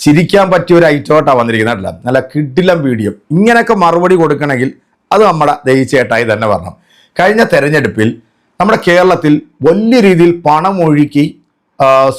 ചിരിക്കാൻ പറ്റിയ ഒരു ഐറ്റോട്ടാണ് വന്നിരിക്കുന്നത്. നല്ല കിടിലം വീഡിയോ. ഇങ്ങനെയൊക്കെ മറുപടി കൊടുക്കണമെങ്കിൽ അത് നമ്മുടെ ദയിച്ചേട്ടായി തന്നെ പറഞ്ഞു. കഴിഞ്ഞ തെരഞ്ഞെടുപ്പിൽ നമ്മുടെ കേരളത്തിൽ വലിയ രീതിയിൽ പണം ഒഴുക്കി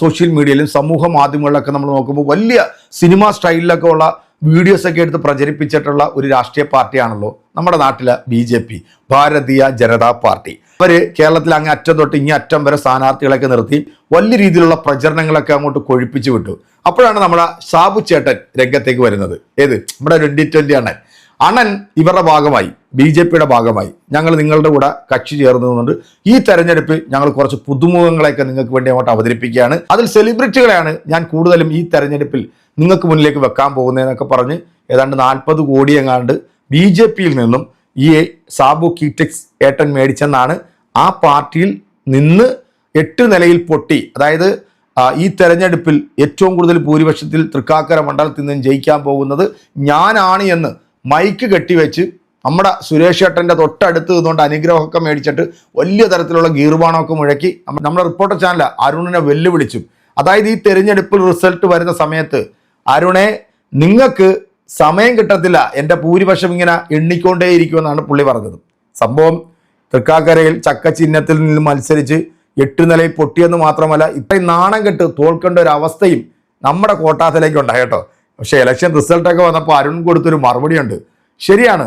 സോഷ്യൽ മീഡിയയിലും സമൂഹ മാധ്യമങ്ങളിലൊക്കെ നമ്മൾ നോക്കുമ്പോൾ വലിയ സിനിമ സ്റ്റൈലിലൊക്കെ ഉള്ള വീഡിയോസൊക്കെ എടുത്ത് പ്രചരിപ്പിച്ചിട്ടുള്ള ഒരു രാഷ്ട്രീയ പാർട്ടിയാണല്ലോ നമ്മുടെ നാട്ടിലെ BJP, ഭാരതീയ ജനതാ പാർട്ടി. അവർ കേരളത്തിൽ അങ്ങ് അറ്റം തൊട്ട് ഇങ്ങേ അറ്റം വരെ സ്ഥാനാർത്ഥികളൊക്കെ നിർത്തി വലിയ രീതിയിലുള്ള പ്രചരണങ്ങളൊക്കെ അങ്ങോട്ട് കൊഴിപ്പിച്ചു വിട്ടു. അപ്പോഴാണ് നമ്മുടെ സാബു ചേട്ടൻ രംഗത്തേക്ക് വരുന്നത്. ഏത് നമ്മുടെ 2020 അണ്ണൻ ഇവരുടെ ഭാഗമായി, BJPയുടെ ഭാഗമായി ഞങ്ങൾ നിങ്ങളുടെ കൂടെ കക്ഷി ചേർന്നുകൊണ്ട് ഈ തെരഞ്ഞെടുപ്പിൽ ഞങ്ങൾ കുറച്ച് പുതുമുഖങ്ങളെയൊക്കെ നിങ്ങൾക്ക് വേണ്ടി അങ്ങോട്ട് അവതരിപ്പിക്കുകയാണ്. അതിൽ സെലിബ്രിറ്റികളെയാണ് ഞാൻ കൂടുതലും ഈ തെരഞ്ഞെടുപ്പിൽ നിങ്ങൾക്ക് മുന്നിലേക്ക് വെക്കാൻ പോകുന്നതെന്നൊക്കെ പറഞ്ഞ് ഏതാണ്ട് 40 കോടി എങ്ങാണ്ട് BJPയിൽ നിന്നും ഈ സാബു കീറ്റക്സ് ഏട്ടൻ മേടിച്ചെന്നാണ് ആ പാർട്ടിയിൽ നിന്ന് 8 നിലയിൽ പൊട്ടി. അതായത് ഈ തെരഞ്ഞെടുപ്പിൽ ഏറ്റവും കൂടുതൽ ഭൂരിപക്ഷത്തിൽ തൃക്കാക്കര മണ്ഡലത്തിൽ നിന്നും ജയിക്കാൻ പോകുന്നത് ഞാനാണ് എന്ന് മൈക്ക് കെട്ടിവെച്ച് നമ്മുടെ സുരേഷ് ഏട്ടൻ്റെ തൊട്ടടുത്ത് നിന്നുകൊണ്ട് അനുഗ്രഹമൊക്കെ മേടിച്ചിട്ട് വലിയ തരത്തിലുള്ള ഗീർവാണമൊക്കെ മുഴക്കി നമ്മുടെ റിപ്പോർട്ടർ ചാനൽ അരുണിനെ വെല്ലുവിളിച്ചു. അതായത് ഈ തെരഞ്ഞെടുപ്പിൽ റിസൾട്ട് വരുന്ന സമയത്ത് അരുണെ നിങ്ങൾക്ക് സമയം കിട്ടത്തില്ല, എൻ്റെ ഭൂരിപക്ഷം ഇങ്ങനെ എണ്ണിക്കൊണ്ടേയിരിക്കുമെന്നാണ് പുള്ളി പറഞ്ഞത്. സംഭവം തൃക്കാക്കരയിൽ ചക്ക ചിഹ്നത്തിൽ നിന്ന് മത്സരിച്ച് 8 നിലയിൽ പൊട്ടിയെന്ന് മാത്രമല്ല ഇത്രയും നാണം കെട്ട് തോൽക്കേണ്ട ഒരു അവസ്ഥയും നമ്മുടെ കോട്ടാത്തിലേക്ക് ഉണ്ടായി കേട്ടോ. പക്ഷേ ഇലക്ഷൻ റിസൾട്ടൊക്കെ വന്നപ്പോൾ അരുൺ കൊടുത്തൊരു മറുപടിയുണ്ട്. ശരിയാണ്,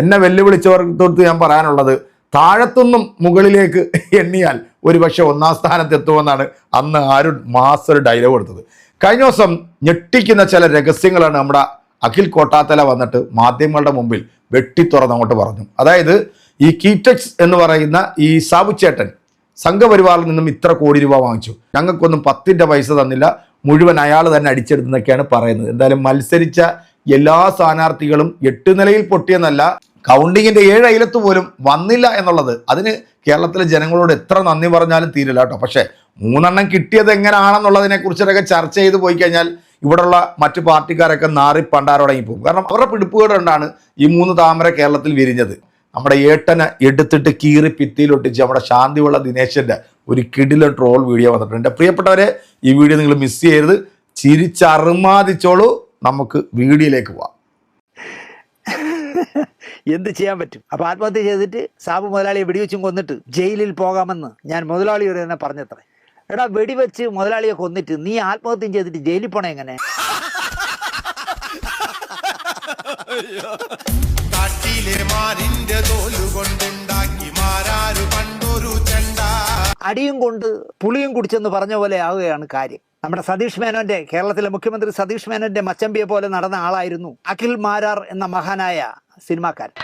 എന്നെ വെല്ലുവിളിച്ചവർക്കൊടുത്ത് ഞാൻ പറയാനുള്ളത് താഴത്തുനിന്നും മുകളിലേക്ക് എണ്ണിയാൽ ഒരു പക്ഷെ 1ാം സ്ഥാനത്ത് എത്തുമെന്നാണ് അന്ന് അരുൺ മാസ്റ്റർ ഡയലോഗ് കൊടുത്തത്. കഴിഞ്ഞ ദിവസം ഞെട്ടിക്കുന്ന ചില രഹസ്യങ്ങളാണ് നമ്മുടെ അഖിൽ കോട്ടാത്തല വന്നിട്ട് മാധ്യമങ്ങളുടെ മുമ്പിൽ വെട്ടിത്തുറന്ന് അങ്ങോട്ട് പറഞ്ഞു. അതായത് ഈ കീറ്റക്സ് എന്ന് പറയുന്ന ഈ സാബു ചേട്ടൻ സംഘപരിവാറിൽ നിന്നും ഇത്ര കോടി രൂപ വാങ്ങിച്ചു, ഞങ്ങൾക്കൊന്നും 10 പൈസ തന്നില്ല, മുഴുവൻ അയാൾ തന്നെ അടിച്ചെടുത്തെന്നൊക്കെയാണ് പറയുന്നത്. എന്തായാലും മത്സരിച്ച എല്ലാ സ്ഥാനാർത്ഥികളും 8 നിലയിൽ പൊട്ടിയെന്നല്ല, കൗണ്ടിങ്ങിന്റെ 7 അയലത്ത് പോലും വന്നില്ല എന്നുള്ളത് അതിന് കേരളത്തിലെ ജനങ്ങളോട് എത്ര നന്ദി പറഞ്ഞാലും തീരില്ല കേട്ടോ. പക്ഷേ 3 കിട്ടിയത് എങ്ങനെയാണെന്നുള്ളതിനെ കുറിച്ചൊക്കെ ചർച്ച ചെയ്ത് പോയി കഴിഞ്ഞാൽ ഇവിടെയുള്ള മറ്റു പാർട്ടിക്കാരൊക്കെ നാറി പണ്ടാരോടങ്ങി പോകും. കാരണം അവരുടെ പിടിപ്പുകേട് കൊണ്ടാണ് ഈ 3 താമര കേരളത്തിൽ വിരിഞ്ഞത്. നമ്മുടെ ഏട്ടനെ എടുത്തിട്ട് കീറി ഭിത്തിയിലൊട്ടിച്ച് നമ്മുടെ ശാന്തിയുള്ള ദിനേശന്റെ ഒരു കിടിലൻ ട്രോൾ വീഡിയോ വന്നിട്ടുണ്ട്. എൻ്റെ പ്രിയപ്പെട്ടവരെ, ഈ വീഡിയോ നിങ്ങൾ മിസ് ചെയ്യരുത്, ചിരിച്ചറുമാദിച്ചോളൂ. നമുക്ക് വീഡിയോയിലേക്ക് പോവാം. എന്ത് ചെയ്യാൻ പറ്റും? അപ്പൊ ആത്മഹത്യ ചെയ്തിട്ട് സാബു മുതലാളിയെ വെടിവെച്ചും കൊന്നിട്ട് ജയിലിൽ പോകാമെന്ന് ഞാൻ മുതലാളിയോട് തന്നെ പറഞ്ഞത്രേ. എടാ, വെടിവെച്ച് മുതലാളിയെ കൊന്നിട്ട് നീ ആത്മഹത്യം ചെയ്തിട്ട് ജയിലിൽ പോണേ എങ്ങനെ? അടിയും കൊണ്ട് പുളിയും കുടിച്ചെന്ന് പറഞ്ഞ പോലെ ആവുകയാണ് കാര്യം. നമ്മുടെ സതീഷ് മേനോന്റെ, കേരളത്തിലെ മുഖ്യമന്ത്രി സതീഷ് മേനോന്റെ മച്ചമ്പിയെ പോലെ നടന്ന ആളായിരുന്നു അഖിൽ മാരാർ എന്ന മഹാനായ സിനിമാക്കാരൻ.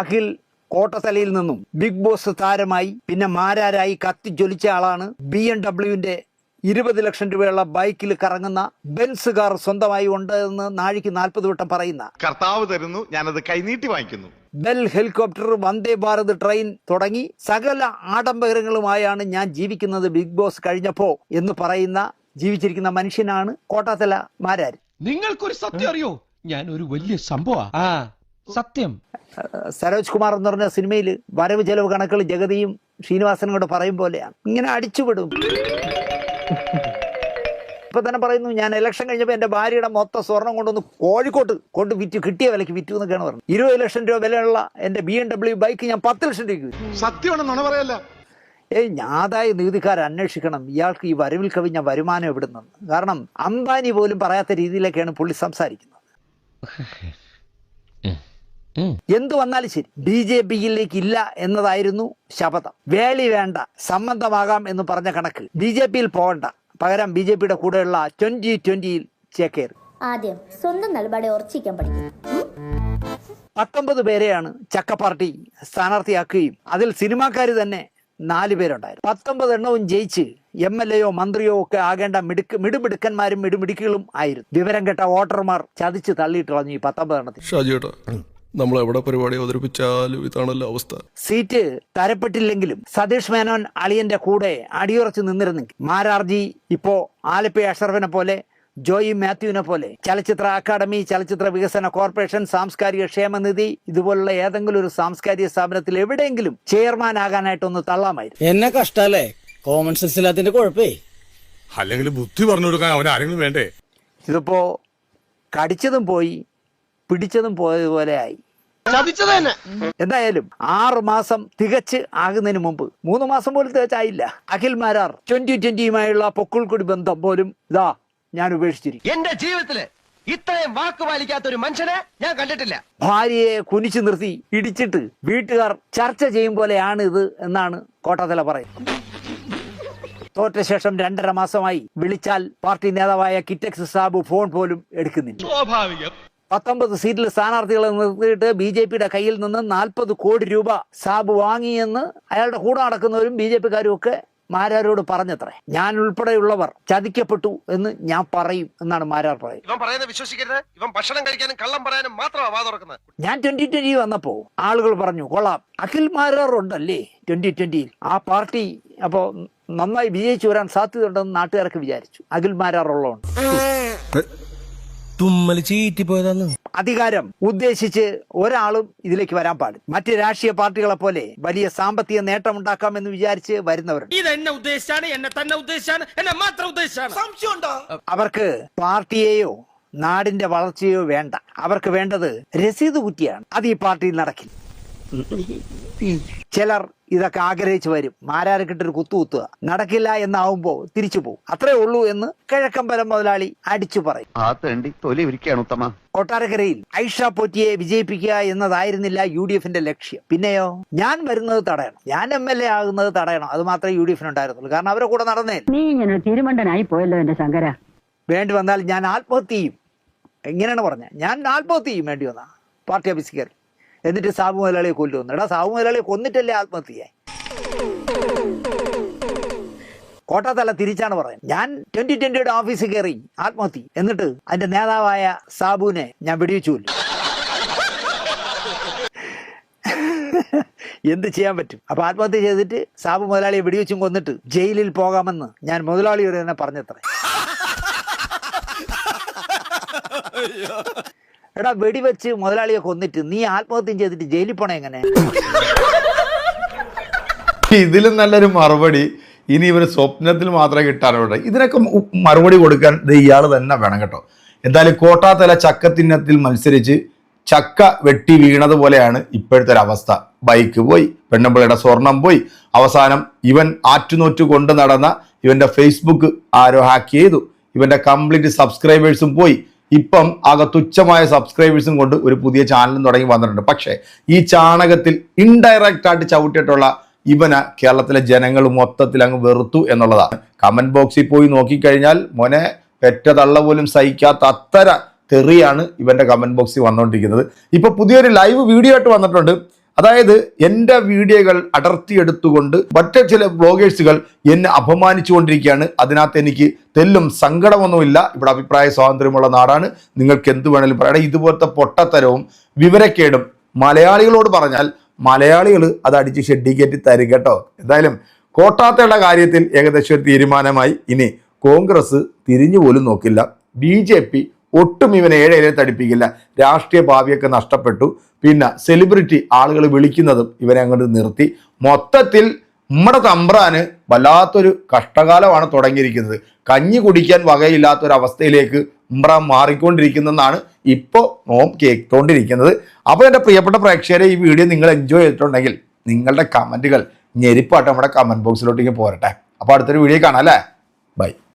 അഖിൽ കോട്ടത്തലയിൽ നിന്നും ബിഗ് ബോസ് താരമായി പിന്നെ മാരാരായി കത്തിജ്വലിച്ച ആളാണ്. BMW 20 ലക്ഷം രൂപയുള്ള ബൈക്കിൽ കറങ്ങുന്ന ബെൻസ് കാർ സ്വന്തമായി ഉണ്ട് എന്ന് നാഴിക്ക് 40 വട്ടം പറയുന്ന, കർത്താവ് തരുന്നു ഞാനത് കൈനീട്ടി വാങ്ങിക്കുന്നു, bell helicopter, Vande Bharat train തുടങ്ങി സകല ആഡംബരങ്ങളുമായാണ് ഞാൻ ജീവിക്കുന്നത് ബിഗ് ബോസ് കഴിഞ്ഞപ്പോ എന്ന് പറയുന്ന ജീവിച്ചിരിക്കുന്ന മനുഷ്യനാണ് കോട്ടാത്തല മാരാർ. നിങ്ങൾക്കൊരു സത്യം അറിയോ? ഞാൻ ഒരു വലിയ സംഭവം സത്യം. സരോജ് കുമാർ എന്ന് പറഞ്ഞ സിനിമയിൽ വരവ് ചെലവ് കണക്കുകൾ ജഗതിയും ശ്രീനിവാസനും കൂടെ പറയും പോലെയാണ്. ഇങ്ങനെ അടിച്ചുവിടും. ഇപ്പൊ തന്നെ പറയുന്നു, ഞാൻ ഇലക്ഷൻ കഴിഞ്ഞപ്പോൾ എന്റെ ഭാര്യയുടെ മൊത്തം സ്വർണം കൊണ്ടൊന്ന് കോഴിക്കോട്ട് കൊണ്ട് വിറ്റു, കിട്ടിയ വിലക്ക് വിറ്റു എന്നൊക്കെയാണ് പറഞ്ഞത്. 20 ലക്ഷം രൂപ വിലയുള്ള എന്റെ BMW ബൈക്ക് ഞാൻ 10 ലക്ഷം രൂപയ്ക്ക് വിറ്റു. സത്യമാണെന്നാണ് പറയല്ല. ഞാതായ നീതിക്കാരെ അന്വേഷിക്കണം, ഇയാൾക്ക് ഈ വരവിൽ കവിഞ്ഞ വരുമാനം എവിടുന്നെന്ന്. കാരണം അംബാനി പോലും പറയാത്ത രീതിയിലൊക്കെയാണ് പുള്ളി സംസാരിക്കുന്നത്. എന്തു വന്നാലും ശരി BJPയിലേക്ക് ഇല്ല എന്നതായിരുന്നു ശപഥം. വേലി വേണ്ട, സംബന്ധമാകാം എന്ന് പറഞ്ഞ കണക്ക് BJPയിൽ പോകണ്ട, പകരം BJPയുടെ കൂടെയുള്ള 2020യിൽ ചേക്കേറി. ആദ്യം സ്വന്തം നിലപാടെ ഉറച്ചിക്കാൻ പഠിക്കും. 19 പേരെയാണ് ചക്ക പാർട്ടി സ്ഥാനാർത്ഥിയാക്കുകയും അതിൽ സിനിമാക്കാർ തന്നെ 4 പേരുണ്ടായിരുന്നു. 19 എണ്ണവും ജയിച്ച് MLAയോ മന്ത്രിയോ ഒക്കെ ആകേണ്ട മിടുമിടുക്കന്മാരും മിടുമിടുക്കുകളും ആയിരുന്നു. വിവരം കേട്ട വോട്ടർമാർ ചതിച്ച് തള്ളിയിട്ട് കളഞ്ഞു ഈ 19 എണ്ണത്തിൽ. നമ്മൾ എവിടെ പരിപാടി അവതരിപ്പിച്ചാലും ഇതാണല്ലോ അവസ്ഥ. സീറ്റ് തരപ്പെട്ടില്ലെങ്കിലും സതീഷ് മേനോൻ അളിയന്റെ കൂടെ അടിയുറച്ച് നിന്നിരുന്നെങ്കിൽ മാരാർജി ഇപ്പോ ആലപ്പി അഷറഫിനെ പോലെ, ജോയി മാത്യുവിനെ പോലെ ചലച്ചിത്ര അക്കാദമി, ചലച്ചിത്ര വികസന കോർപ്പറേഷൻ, സാംസ്കാരിക ക്ഷേമനിധി ഇതുപോലുള്ള ഏതെങ്കിലും ഒരു സാംസ്കാരിക സ്ഥാപനത്തിൽ എവിടെയെങ്കിലും ചെയർമാൻ ആകാനായിട്ടൊന്ന് തള്ളാമായിരുന്നു. എന്നെ കഷ്ടല്ലേ, കോമൺ സെൻസ് ഇല്ലാത്തതിന്റെ കുഴപ്പേ. അല്ലെങ്കിൽ ബുദ്ധി പറഞ്ഞു കൊടുക്കാൻ അവൻ ആരെങ്കിലും വേണ്ടേ? ഇതിപ്പോ കടിച്ചതും പോയി പിടിച്ചതും പോയതുപോലെ ആയി. എന്തായാലും 6 മാസം തികച്ച് ആകുന്നതിന് മുമ്പ് 3 മാസം പോലും തികച്ചായില്ല. അഖിൽ മാരാർ 2020യുമായുള്ള പൊക്കിൾക്കൊടി ബന്ധം പോലും ഇതാ ഞാൻ ഉപേക്ഷിച്ചിരിക്കും. എന്റെ ജീവിതത്തില് ഇത്രയും വാക്ക് പാലിക്കാത്ത ഒരു മനുഷ്യനെ ഞാൻ കണ്ടിട്ടില്ല. ഭാര്യയെ കുനിച്ചു നിർത്തി ഇടിച്ചിട്ട് വീട്ടുകാർ ചർച്ച ചെയ്യും പോലെയാണ് ഇത് എന്നാണ് കോട്ടാത്തല പറയുന്നത്. തോറ്റ ശേഷം 2.5 മാസമായി വിളിച്ചാൽ പാർട്ടി നേതാവായ കിറ്റക്സ് സാബു ഫോൺ പോലും എടുക്കുന്നില്ല. സ്വാഭാവികം. 19 സീറ്റിൽ സ്ഥാനാർത്ഥികളെ നിർത്തിയിട്ട് BJPയുടെ കയ്യിൽ നിന്ന് 40 കോടി രൂപ സാബു വാങ്ങിയെന്ന് അയാളുടെ കൂടെ നടക്കുന്നവരും BJPക്കാരും ഒക്കെ മാരാരോട് പറഞ്ഞത്രേ. ഞാൻ ഉൾപ്പെടെയുള്ളവർ ചതിക്കപ്പെട്ടു എന്ന് ഞാൻ പറയും എന്നാണ് മാരാർ പറയുന്നത്. ഇവൻ പറയുന്നത് വിശ്വസിക്കരുത്. ഇവൻ ഭക്ഷണം കഴിക്കാനും കള്ളം പറയാനും മാത്രമാണ് വാ തുറക്കുന്നത്. ഞാൻ 2020 വന്നപ്പോ ആളുകൾ പറഞ്ഞു കൊള്ളാം, അഖിൽ മാരാർ ഉണ്ടല്ലേ 2020യിൽ ആ പാർട്ടി അപ്പോ നന്നായി വിജയിച്ചു വരാൻ സാധ്യതയുണ്ടെന്ന് നാട്ടുകാരൊക്കെ വിചാരിച്ചു. അഖിൽ മാരാർ ഉള്ളതുകൊണ്ട് തുമ്മൽ ചീറ്റി പോയതാന്ന്. അധികാരം ഉദ്ദേശിച്ച് ഒരാളും ഇതിലേക്ക് വരാൻ പാടില്ല. മറ്റ് രാഷ്ട്രീയ പാർട്ടികളെ പോലെ വലിയ സാമ്പത്തിക നേട്ടമുണ്ടാക്കാമെന്ന് വിചാരിച്ച് വരുന്നവരുണ്ട്. ഇതെന്നെ ഉദ്ദേശിച്ചാണ്, എന്നെ തന്നെ ഉദ്ദേശിച്ചാണ്, എന്നെ മാത്രം ഉദ്ദേശിച്ചാണ്. അവർക്ക് പാർട്ടിയെയോ നാടിന്റെ വളർച്ചയോ വേണ്ട. അവർക്ക് വേണ്ടത് രസീത് കുറ്റിയാണ്. അത് ഈ പാർട്ടിയിൽ നടക്കില്ല. ചിലർ ഇതൊക്കെ ആഗ്രഹിച്ചു വരും. മാരാർക്കിട്ടൊരു കുത്തുകുത്തുക നടക്കില്ല എന്നാവുമ്പോ തിരിച്ചു പോകും. അത്രേ ഉള്ളൂ എന്ന് കിഴക്കമ്പലം മുതലാളി അടിച്ചു പറയും. കൊട്ടാരക്കരയിൽ ഐഷ പോറ്റിയെ വിജയിപ്പിക്കുക എന്നതായിരുന്നില്ല UDFന്റെ ലക്ഷ്യം. പിന്നെയോ ഞാൻ വരുന്നത് തടയണം, ഞാൻ MLA ആകുന്നത് തടയണം. അത് മാത്രമേ UDFന് ഉണ്ടായിരുന്നുള്ളൂ. കാരണം അവരെ കൂടെ നടന്നേ. നീ ഇങ്ങനെ തിരുമണ്ടനായി പോയല്ലോ എന്റെ ശങ്കര. വേണ്ടി വന്നാൽ ഞാൻ ആത്മഹത്യ ചെയ്യും. എങ്ങനെയാണ് പറഞ്ഞത്? ഞാൻ ആത്മഹത്യ ചെയ്യും വേണ്ടി വന്നാ പാർട്ടി ഓഫീസിൽ കയറി. എന്നിട്ട് സാബു മുതലാളിയെ കൊല്ലുന്നു. എടാ, സാബു മുതലാളിയെ കൊന്നിട്ടല്ലേ ആത്മഹത്യയായി? കോട്ടാത്തല തിരിച്ചാണ് പറയുന്നത്. ഞാൻ 2020യുടെ ഓഫീസിൽ കയറി ആത്മഹത്യ, എന്നിട്ട് അതിന്റെ നേതാവായ സാബുവിനെ ഞാൻ വെടിവെച്ചു കൊല്ലും. എന്ത് ചെയ്യാൻ പറ്റും? അപ്പൊ ആത്മഹത്യ ചെയ്തിട്ട് സാബു മുതലാളിയെ വെടിവെച്ചും കൊന്നിട്ട് ജയിലിൽ പോകാമെന്ന് ഞാൻ മുതലാളിയോട് തന്നെ പറഞ്ഞത്രേ. എടാ, വെടിവെച്ച് മുതലാളിയെ കൊന്നിട്ട് നീ ആത്മഹത്യം ചെയ്തിട്ട് ജയിലിൽ പോണേ എങ്ങനെ? ഇതിലും നല്ലൊരു മറുപടി ഇനി ഇവര് സ്വപ്നത്തിൽ മാത്രമേ കിട്ടാറുള്ളൂ. ഇതിനൊക്കെ മറുപടി കൊടുക്കാൻ ഇയാൾ തന്നെ വേണം കേട്ടോ. എന്തായാലും കോട്ടാത്തല ചക്കത്തിന്നത്തിൽ മത്സരിച്ച് ചക്ക വെട്ടി വീണതുപോലെയാണ് ഇപ്പോഴത്തെ ഒരു അവസ്ഥ. ബൈക്ക് പോയി, പെണ്ണുമ്പിളയുടെ സ്വർണം പോയി, അവസാനം ഇവൻ ആറ്റുനോറ്റ് കൊണ്ട് നടന്ന ഇവന്റെ ഫേസ്ബുക്ക് ആരോ ഹാക്ക് ചെയ്തു, ഇവന്റെ കംപ്ലീറ്റ് സബ്സ്ക്രൈബേഴ്സും പോയി. ഇപ്പം ആകെ തുച്ഛമായ സബ്സ്ക്രൈബേഴ്സും കൊണ്ട് ഒരു പുതിയ ചാനലും തുടങ്ങി വന്നിട്ടുണ്ട്. പക്ഷേ ഈ ചാണകത്തിൽ ഇൻഡയറക്റ്റ് ആയിട്ട് ചവിട്ടിയിട്ടുള്ള ഇവന് കേരളത്തിലെ ജനങ്ങൾ മൊത്തത്തിൽ അങ്ങ് വെറുത്തു എന്നുള്ളതാണ്. കമന്റ് ബോക്സിൽ പോയി നോക്കിക്കഴിഞ്ഞാൽ മോനെ പെറ്റ തള്ള പോലും സഹിക്കാത്ത അത്തര തെറിയാണ് ഇവന്റെ കമന്റ് ബോക്സിൽ വന്നുകൊണ്ടിരിക്കുന്നത്. ഇപ്പൊ പുതിയൊരു ലൈവ് വീഡിയോ ആയിട്ട് വന്നിട്ടുണ്ട്. അതായത് എൻ്റെ വീഡിയോകൾ അടർത്തിയെടുത്തുകൊണ്ട് മറ്റു ചില ബ്ലോഗേഴ്സുകൾ എന്നെ അപമാനിച്ചുകൊണ്ടിരിക്കുകയാണ്. അതിനകത്ത് എനിക്ക് തെല്ലും സങ്കടമൊന്നുമില്ല. ഇവിടെ അഭിപ്രായ സ്വാതന്ത്ര്യമുള്ള നാടാണ്, നിങ്ങൾക്ക് എന്ത് വേണമെങ്കിലും പറയണം. ഇതുപോലത്തെ പൊട്ടത്തരവും വിവരക്കേടും മലയാളികളോട് പറഞ്ഞാൽ മലയാളികൾ അത് അടിച്ച് ഷെഡി കയറ്റി തരും കേട്ടോ. എന്തായാലും കോട്ടാത്തയുടെ കാര്യത്തിൽ ഏകദേശം ഒരു തീരുമാനമായി. ഇനി കോൺഗ്രസ് തിരിഞ്ഞു പോലും നോക്കില്ല. BJP ഒട്ടും ഇവനെ ഏഴേലെ തടിപ്പിക്കില്ല. രാഷ്ട്രീയ ഭാവിയൊക്കെ നഷ്ടപ്പെട്ടു. പിന്നെ സെലിബ്രിറ്റി ആളുകൾ വിളിക്കുന്നതും ഇവനെ അങ്ങോട്ട് നിർത്തി. മൊത്തത്തിൽ നമ്മുടെ തമ്പ്രാന് വല്ലാത്തൊരു കഷ്ടകാലമാണ് തുടങ്ങിയിരിക്കുന്നത്. കഞ്ഞി കുടിക്കാൻ വകയില്ലാത്തൊരവസ്ഥയിലേക്ക് ഉമ്രാൻ മാറിക്കൊണ്ടിരിക്കുന്നതെന്നാണ് ഇപ്പോൾ നോം കേട്ടുകൊണ്ടിരിക്കുന്നത്. അപ്പോൾ എൻ്റെ പ്രിയപ്പെട്ട പ്രേക്ഷകരെ, ഈ വീഡിയോ നിങ്ങൾ എൻജോയ് ചെയ്തിട്ടുണ്ടെങ്കിൽ നിങ്ങളുടെ കമൻറ്റുകൾ ഞെരിപ്പാട്ട് നമ്മുടെ കമൻറ്റ് ബോക്സിലോട്ടേക്ക് പോരട്ടെ. അപ്പോൾ അടുത്തൊരു വീഡിയോ കാണാം അല്ലേ? ബൈ.